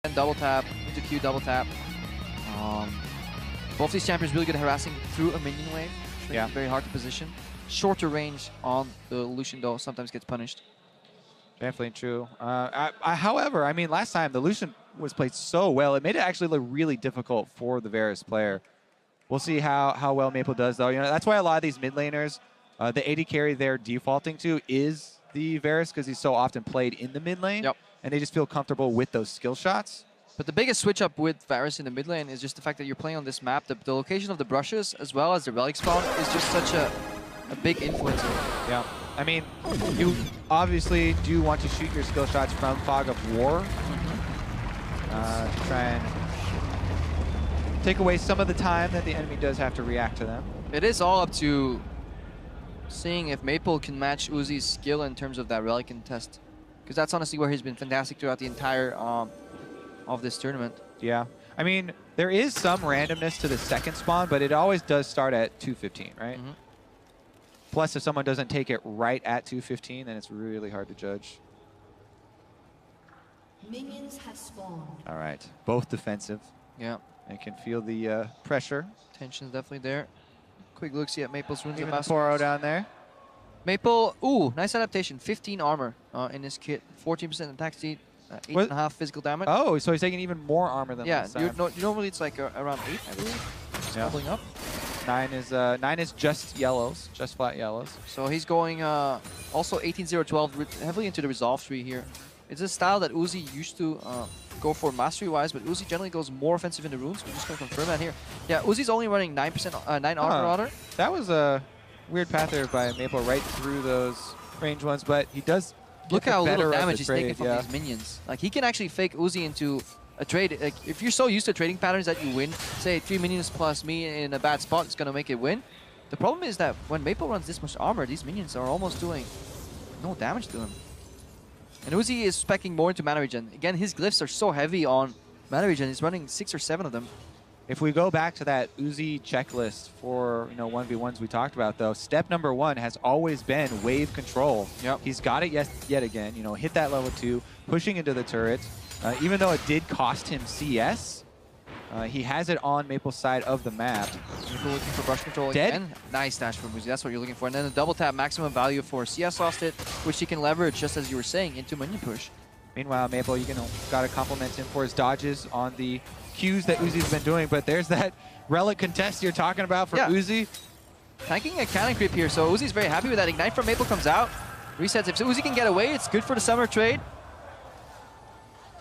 And double tap, into Q, double tap. Both these champions really good at harassing through a minion wave. Yeah. Very hard to position. Shorter range on the Lucian though sometimes gets punished. Definitely true. However, I mean, last time the Lucian was played so well, it made it actually look really difficult for the Varus player. We'll see how well Maple does, though. You know, that's why a lot of these mid laners, the AD carry they're defaulting to is the Varus because he's so often played in the mid lane, and they just feel comfortable with those skill shots. But the biggest switch up with Varus in the mid lane is just the fact that you're playing on this map. The location of the brushes as well as the relic spawn is just such a big influencer. Yeah. I mean, you obviously do want to shoot your skill shots from Fog of War. To try and take away some of the time that the enemy does have to react to them. It is all up to seeing if Maple can match Uzi's skill in terms of that relic contest. Because that's honestly where he's been fantastic throughout the entire of this tournament. Yeah. I mean, there is some randomness to the second spawn, but it always does start at 215, right? Plus, if someone doesn't take it right at 215, then it's really hard to judge. Minions have spawned. All right. Both defensive. Yeah. I can feel the pressure. Tension's definitely there. Quick look-see at Maple's runes. Even the Poro down there. Maple, ooh, nice adaptation. 15 armor in his kit. 14% attack speed. 8.5 physical damage. Oh, so he's taking even more armor than last time. Normally it's like around 8, I believe. Just doubling up. 9 is just yellows, just flat yellows. So he's going also 18-0-12 heavily into the resolve tree here. It's a style that Uzi used to go for mastery-wise, but Uzi generally goes more offensive in the runes. We're just going to confirm that here. Yeah, Uzi's only running 9 armor rather. That was a weird path there by Maple right through those range ones, but he does. Look how little damage he's taking from these minions. Like, he can actually fake Uzi into a trade. Like, if you're so used to trading patterns that you win, say 3 minions plus me in a bad spot is going to make it win. The problem is that when Maple runs this much armor, these minions are almost doing no damage to him. And Uzi is speccing more into mana regen. Again, his glyphs are so heavy on mana regen. He's running 6 or 7 of them. If we go back to that Uzi checklist for 1v1s we talked about, though, step number 1 has always been wave control. Yep. He's got it yet again. Hit that level 2, pushing into the turret. Even though it did cost him CS, he has it on Maple's side of the map. Maple looking for brush control again. Nice dash from Uzi. That's what you're looking for. And then the double tap maximum value for CS lost it, which he can leverage, just as you were saying, into minion push. Meanwhile, Maple, got to compliment him for his dodges on the Qs that Uzi's been doing, but there's that relic contest you're talking about for Uzi. Tanking a cannon creep here, so Uzi's very happy with that. Ignite from Maple comes out, resets. If Uzi can get away, it's good for the summer trade.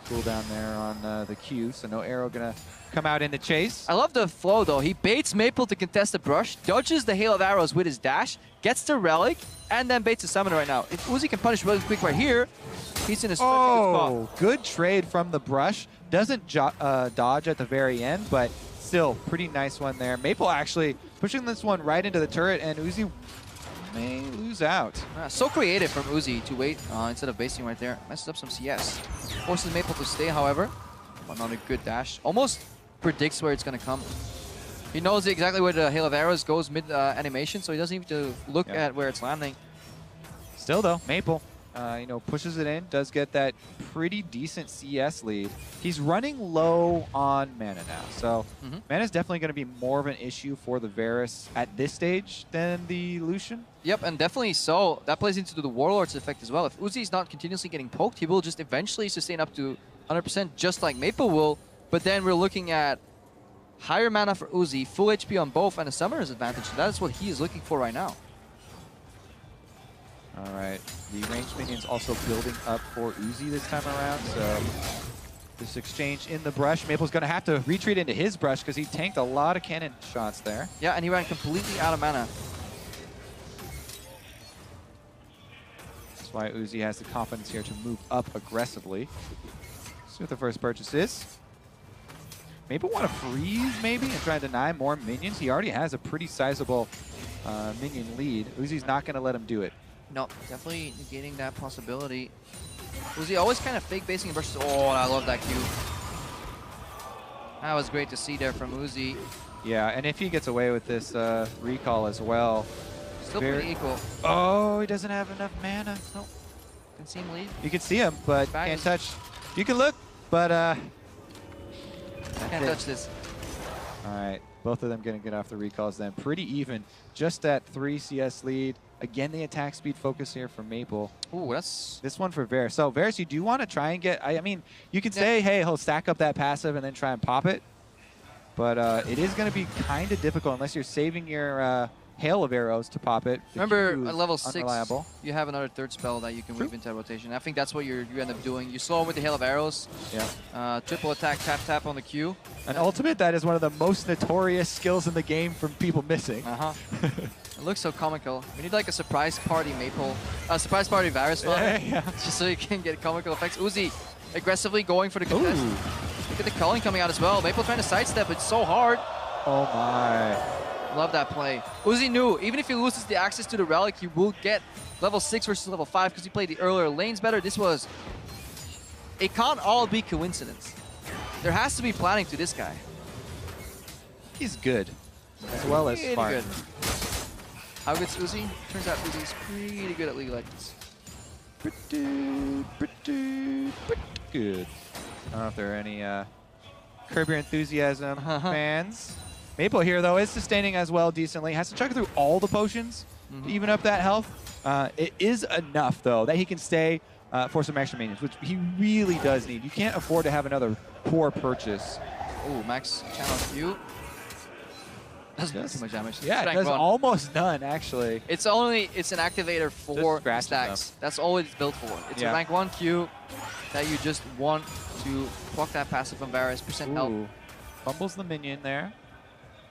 Cool down there on the Q, so no arrow gonna come out in the chase. I love the flow though. He baits Maple to contest the brush, dodges the hail of arrows with his dash, gets the relic, and then baits the summoner right now. If Uzi can punish really quick right here, he's in a good spot. Good trade from the brush. Doesn't dodge at the very end, but still pretty nice one there. Maple actually pushing this one right into the turret, and Uzi may lose out. So creative from Uzi to wait instead of basing right there. Messes up some CS. Forces Maple to stay, however. Another good dash. Almost predicts where it's going to come. He knows exactly where the hail of arrows goes mid animation, so he doesn't even have to look at where it's landing. Still though, Maple, pushes it in, does get that pretty decent CS lead. He's running low on mana now, so mana is definitely going to be more of an issue for the Varus at this stage than the Lucian. Yep, and definitely so. That plays into the Warlord's effect as well. If Uzi is not continuously getting poked, he will just eventually sustain up to 100%, just like Maple will. But then we're looking at higher mana for Uzi, full HP on both, and a summoner's advantage. So that is what he is looking for right now. All right, the ranged minions also building up for Uzi this time around, so this exchange in the brush. Maple's going to have to retreat into his brush because he tanked a lot of cannon shots there. Yeah, and he ran completely out of mana. That's why Uzi has the confidence here to move up aggressively. See what the first purchase is. Maple want to freeze maybe and try to deny more minions. He already has a pretty sizable minion lead. Uzi's not going to let him do it. No, definitely negating that possibility. Uzi always kind of fake basing and brushes. Oh, I love that Q. That was great to see there from Uzi. Yeah, and if he gets away with this recall as well. Still pretty equal. Oh, he doesn't have enough mana. Nope. Can see him leave. You can see him, but can't touch. You can look, but Can't touch this. All right, both of them going to get off the recalls then. Pretty even, just that 3 CS lead. Again, the attack speed focus here for Maple. Ooh, that's... This one for Varus. So, Varus, you do want to try and get... I mean, you can say, hey, he'll stack up that passive and then try and pop it. But it is going to be kind of difficult unless you're saving your hail of arrows to pop it. Remember, at level 6, unreliable. you have another third spell that you can weave into rotation. I think that's what you end up doing. You slow him with the hail of arrows. Yeah. Triple attack, tap, tap on the Q. An ultimate that is one of the most notorious skills in the game from people missing. It looks so comical. We need like a surprise party Maple, surprise party Varus just so you can get comical effects. Uzi aggressively going for the contest. Look at the culling coming out as well. Maple trying to sidestep, it's so hard. Oh my. Love that play. Uzi knew, even if he loses the access to the relic, he will get level 6 versus level 5 because he played the earlier lanes better. This was... It can't all be coincidence. There has to be planning to this guy. He's good, as well as smart. Good. How good's Uzi? Turns out Uzi's pretty good at League of Legends. Pretty good. I don't know if there are any Curb Your Enthusiasm fans. Maple here, though, is sustaining as well decently. Has to chug through all the potions to even up that health. It is enough, though, that he can stay for some extra minions, which he really does need. You can't afford to have another poor purchase. Oh, max channel Q. Doesn't do too much damage. Yeah, it does almost none, actually. It's an activator for stacks. That's all it's built for. It's a rank 1 Q that you just want to block that passive from Varus, percent health. Fumbles the minion there.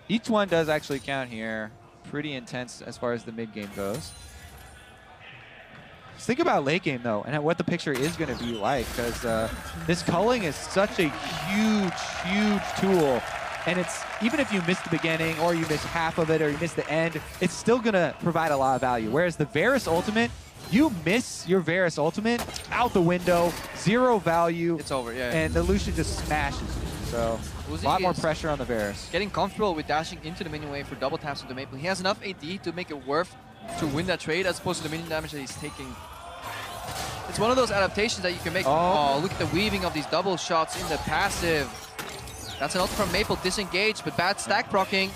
Each one does actually count here. Pretty intense as far as the mid game goes. Let's think about late game, though, and what the picture is going to be like, because this culling is such a huge tool. And it's, even if you miss the beginning, or you miss half of it, or you miss the end, it's still going to provide a lot of value. Whereas the Varus ultimate, you miss your Varus ultimate, out the window, 0 value. It's over, yeah. And the Lucian just smashes you. So, a lot more pressure on the Varus. Getting comfortable with dashing into the minion wave for double taps with the Maple. He has enough AD to make it worth to win that trade, as opposed to the minion damage that he's taking. It's one of those adaptations that you can make. Oh, look at the weaving of these double shots in the passive. That's an ult from Maple, disengaged, but bad stack proccing.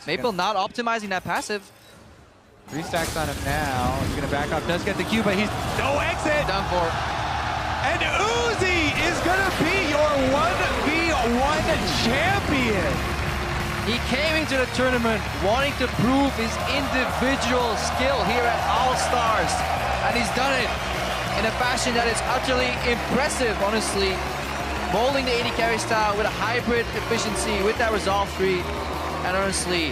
Maple not optimizing that passive. 3 stacks on him now. He's going to back up, does get the Q, but he's no exit! Done for. And Uzi is going to be your 1v1 champion! He came into the tournament wanting to prove his individual skill here at All-Stars. And he's done it in a fashion that is utterly impressive, honestly. Molding the AD carry style with a hybrid efficiency, with that resolve 3, and honestly,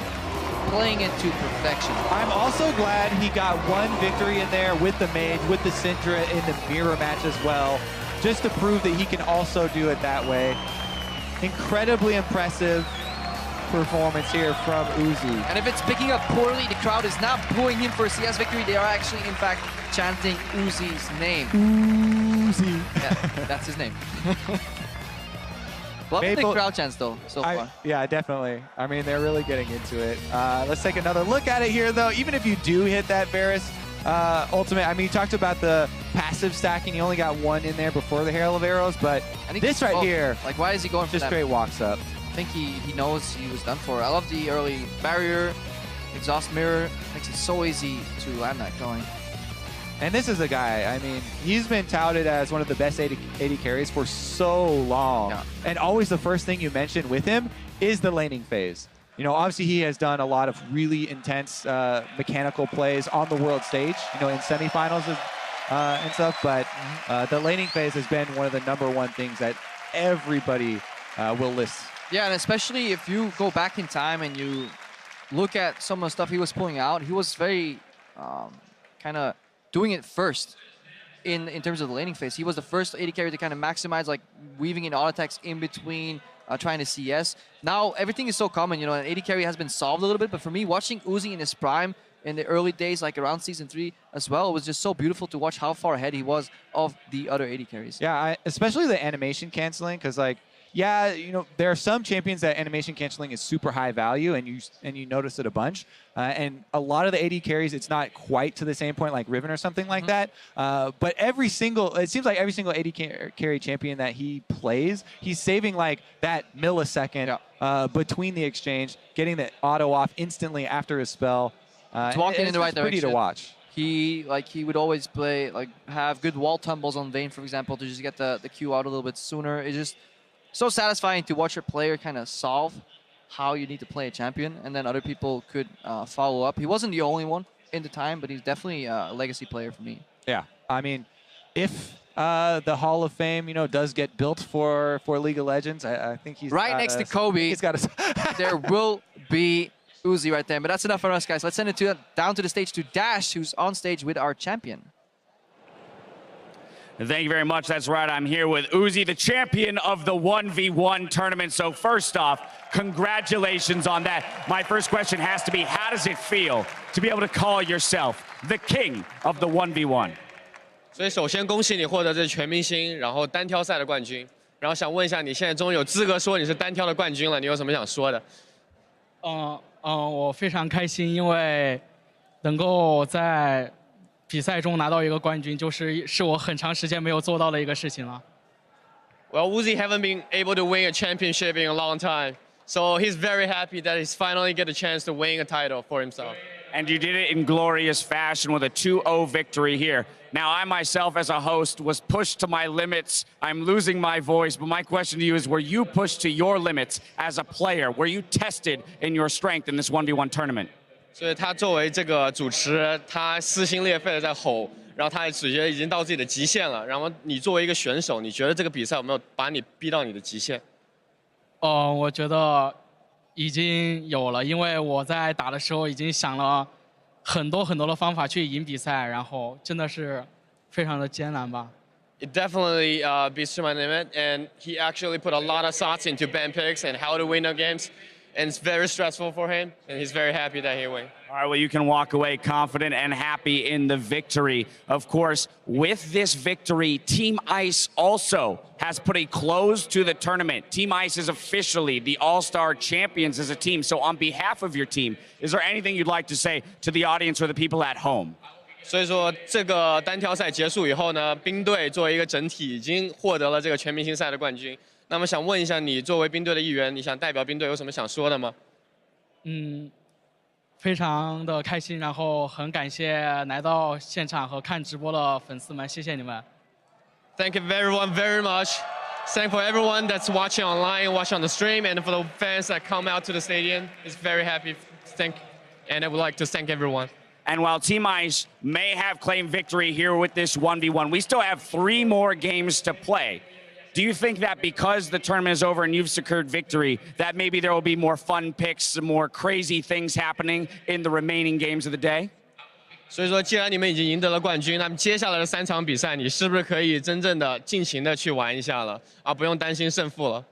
playing it to perfection. I'm also glad he got one victory in there with the Mage, with the Syndra in the mirror match as well, just to prove that he can also do it that way. Incredibly impressive performance here from Uzi. And if it's picking up poorly, the crowd is not booing him for a CS victory. They are actually, in fact, chanting Uzi's name. Uzi. Yeah, that's his name. Love the crowd chants, though, so far. Yeah, definitely. I mean, they're really getting into it. Let's take another look at it here, though. Even if you do hit that Varus ultimate, I mean, you talked about the passive stacking. You only got 1 in there before the Hail of Arrows, but this right here, like, why is he going for just that? Straight walks up. I think he knows he was done for. I love the early barrier, exhaust mirror. Makes it so easy to land that going. And this is a guy, I mean, he's been touted as one of the best AD carries for so long. Yeah. And always the first thing you mention with him is the laning phase. You know, obviously he has done a lot of really intense mechanical plays on the world stage, you know, in semifinals and stuff, but the laning phase has been one of the #1 things that everybody will list. Yeah, and especially if you go back in time and you look at some of the stuff he was pulling out, he was very kind of doing it first in terms of the laning phase. He was the first AD carry to kind of maximize, like, weaving in auto attacks in between, trying to CS. Now, everything is so common, you know, and AD carry has been solved a little bit, but for me, watching Uzi in his prime in the early days, like around Season 3 as well, it was just so beautiful to watch how far ahead he was of the other AD carries. Yeah, especially the animation canceling, because, like, yeah, you know, there are some champions that animation canceling is super high value, and you notice it a bunch. And a lot of the AD carries, it's not quite to the same point like Riven or something like that. But it seems like every single AD carry champion that he plays, he's saving like that millisecond between the exchange, getting the auto off instantly after his spell. It's walking in the right direction. Pretty to watch. He would always play, have good wall tumbles on Vayne, for example, to just get the Q out a little bit sooner. It's just so satisfying to watch your player kind of solve how you need to play a champion, and then other people could follow up. He wasn't the only one in the time, but he's definitely a legacy player for me. Yeah, I mean, if the Hall of Fame, you know, does get built for League of Legends, I think he's right next to Kobe. He's got there will be Uzi right there, but that's enough for us, guys. Let's send it down to the stage to Dash, who's on stage with our champion. Thank you very much. That's right. I'm here with Uzi, the champion of the 1v1 tournament. So first off, congratulations on that. My first question has to be, how does it feel to be able to call yourself the king of the 1v1? 所以首先恭喜你获得这全明星，然后单挑赛的冠军。然后想问一下，你现在终于有资格说你是单挑的冠军了，你有什么想说的？我非常开心，因为能够在比赛中拿到一个冠军，是我很长时间没有做到的一个事情了。Well, Uzi haven't been able to win a championship in a long time, so he's very happy that he's finally get a chance to win a title for himself. And you did it in glorious fashion with a 2-0 victory here. Now, I myself, as a host, was pushed to my limits. I'm losing my voice, but my question to you is, were you pushed to your limits as a player? Were you tested in your strength in this 1v1 tournament? 所以他作为这个主持，他撕心裂肺的在吼，然后他也觉得已经到自己的极限了。然后你作为一个选手，你觉得这个比赛有没有把你逼到你的极限？我觉得已经有了，因为我在打的时候已经想了很多的方法去赢比赛，然后真的是非常的艰难吧。It definitely beats to my limit, and he actually put a lot of thoughts into ban picks and how to win the games. And it's very stressful for him, and he's very happy that he won. All right, well, you can walk away confident and happy in the victory. Of course, with this victory, Team Ice also has put a close to the tournament. Team Ice is officially the All-Star champions as a team. So on behalf of your team, is there anything you'd like to say to the audience or the people at home? 所以说，这个单挑赛结束以后呢，冰队作为一个整体已经获得了这个全明星赛的冠军。那么想问一下，你作为冰队的一员，你想代表冰队有什么想说的吗？非常的开心，然后很感谢来到现场和看直播的粉丝们，谢谢你们。Thank you everyone very much. Thank for everyone that's watching online, watching on the stream, and for the fans that come out to the stadium. It's very happy. And I would like to thank everyone. And while Team Ice may have claimed victory here with this 1v1, we still have 3 more games to play. Do you think that because the tournament is over and you've secured victory, that maybe there will be more fun picks, some more crazy things happening in the remaining games of the day? 所以说，既然你们已经赢得了冠军，那么接下来的3场比赛，你是不是可以真正的尽情的去玩一下了，而不用担心胜负了？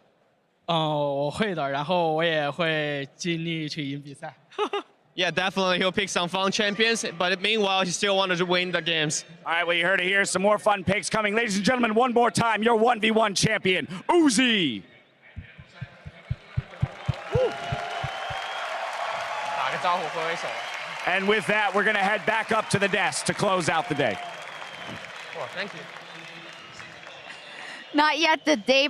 我会的，然后我也会尽力去赢比赛。Yeah, definitely. He'll pick some fun champions, but meanwhile, he still wanted to win the games. All right, well, you heard it here. Some more fun picks coming. Ladies and gentlemen, one more time, your 1v1 champion, Uzi. 打个招呼，挥挥手。And with that, we're going to head back up to the desk to close out the day. Well, thank you. Not yet the day.